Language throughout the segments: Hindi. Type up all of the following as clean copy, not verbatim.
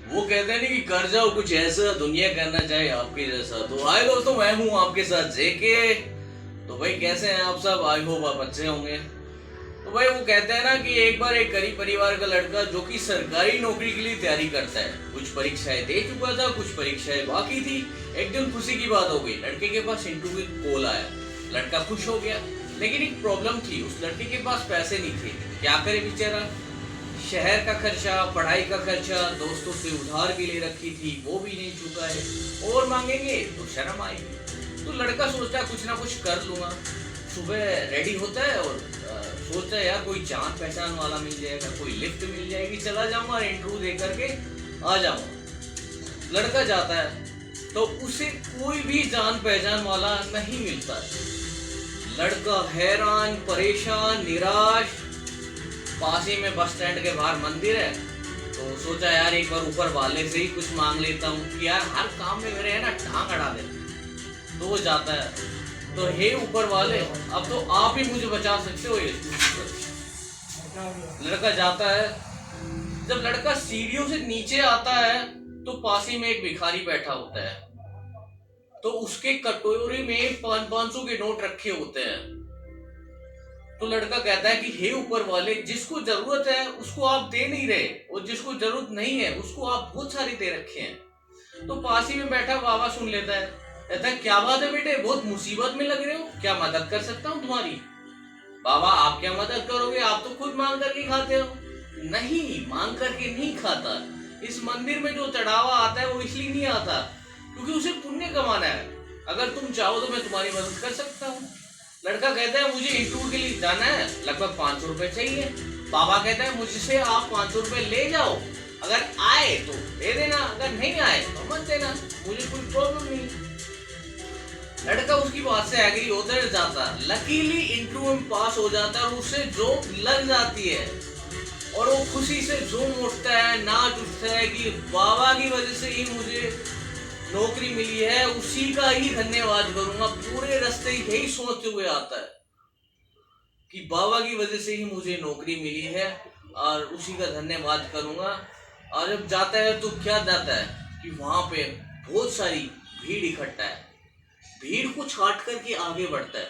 वो कहते हैं ना कि कर जाओ कुछ ऐसा दुनिया करना चाहे आपके जैसा। तो हाय दोस्तों, मैं हूँ आपके साथ जेके। तो भाई कैसे हैं आप सब? आई होप आप अच्छे होंगे। तो भाई वो कहते हैं ना कि एक बार एक गरीब परिवार का लड़का जो कि सरकारी नौकरी के लिए तैयारी करता है, कुछ परीक्षाएं दे चुका था, कुछ परीक्षाएं बाकी थी। एक दिन खुशी की बात हो गई, लड़के के पास इंटरव्यू कॉल आया। लड़का खुश हो गया, लेकिन एक प्रॉब्लम थी, उस लड़के के पास पैसे नहीं थे। क्या करे बेचारा? शहर का खर्चा, पढ़ाई का खर्चा, दोस्तों से उधार भी ले रखी थी, वो भी नहीं चुका है, और मांगेंगे तो शर्म आएगी। तो लड़का सोचता है कुछ ना कुछ कर लूंगा। सुबह रेडी होता है और सोचता है यार कोई जान पहचान वाला मिल जाएगा, कोई लिफ्ट मिल जाएगी, चला जाऊंगा इंटरव्यू दे करके आ जाऊंगा। लड़का जाता है तो उसे कोई भी जान पहचान वाला नहीं मिलता है। लड़का हैरान, परेशान, निराश। पास ही में बस स्टैंड के बाहर मंदिर है, तो सोचा यार एक बार ऊपर वाले से ही कुछ मांग लेता हूँ कि यार हर काम में मेरे है ना टांग अड़ा देते। तो वो जाता है, तो हे ऊपर वाले, अब तो आप ही मुझे बचा सकते हो ये। लड़का जाता है। जब लड़का सीढ़ियों से नीचे आता है तो पास ही में एक भिखारी बैठा होता है। तो उसके कटोरी में 500 के नोट रखे होते हैं। तो लड़का कहता है कि हे ऊपर वाले, जिसको जरूरत है उसको आप दे नहीं रहे, और जिसको जरूरत नहीं है उसको आप बहुत सारे दे रखे हैं। तो पास ही में बैठा बाबा सुन लेता है, कहता है क्या बात है बेटे, बहुत मुसीबत में लग रहे हो, क्या मदद कर सकता हूँ तुम्हारी? बाबा आप क्या मदद करोगे, आप तो खुद मांग करके खाते हो। नहीं, मांग करके नहीं खाता। इस मंदिर में जो चढ़ावा आता है वो इसलिए नहीं आता क्योंकि उसे पुण्य कमाना है। अगर तुम चाहो तो मैं तुम्हारी मदद कर सकता हूँ। लड़का कहता है मुझे इंटरव्यू के लिए जाना है, लगभग 500 रुपए चाहिए। बाबा कहता है मुझसे आप 500 रुपए ले जाओ, अगर आए तो दे देना, अगर नहीं आए तो मत देना, मुझे कोई प्रॉब्लम नहीं। लड़का उसकी बात से एग्री होकर जाता, लकीली इंटरव्यू में पास हो जाता है और उसे जॉब लग जाती है। और वो खुशी से झूम उठता है, नाच उठता है कि बाबा की वजह से ही मुझे नौकरी मिली है, उसी का ही धन्यवाद करूंगा। पूरे रास्ते यही सोचते हुए आता है कि बाबा की वजह से ही मुझे नौकरी मिली है और उसी का धन्यवाद करूंगा। और जब जाता है तो क्या जाता है कि वहां पे बहुत सारी भीड़ इकट्ठा है। भीड़ को छाट करके आगे बढ़ता है,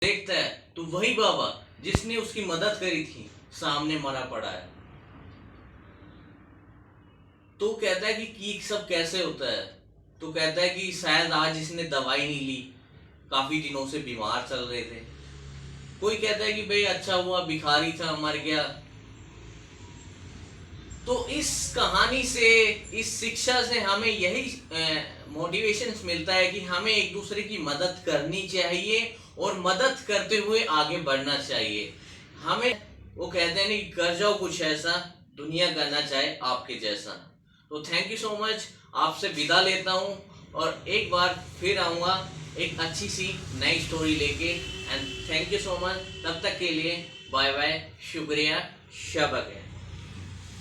देखता है तो वही बाबा जिसने उसकी मदद करी थी सामने मरा पड़ा है। तो कहता है कि सब कैसे होता है? तो कहता है कि शायद आज इसने दवाई नहीं ली, काफी दिनों से बीमार चल रहे थे। कोई कहता है कि भाई अच्छा हुआ भिखारी था, मर गया। तो इस कहानी से, इस शिक्षा से हमें यही मोटिवेशन मिलता है कि हमें एक दूसरे की मदद करनी चाहिए और मदद करते हुए आगे बढ़ना चाहिए। हमें वो कहते हैं नहीं, कर जाओ कुछ ऐसा दुनिया करना चाहे आपके जैसा। तो थैंक यू सो मच, आपसे विदा लेता हूँ और एक बार फिर आऊँगा एक अच्छी सी नई स्टोरी लेके। And thank you so much, तब तक के लिए बाय बाय, शुक्रिया, शब है।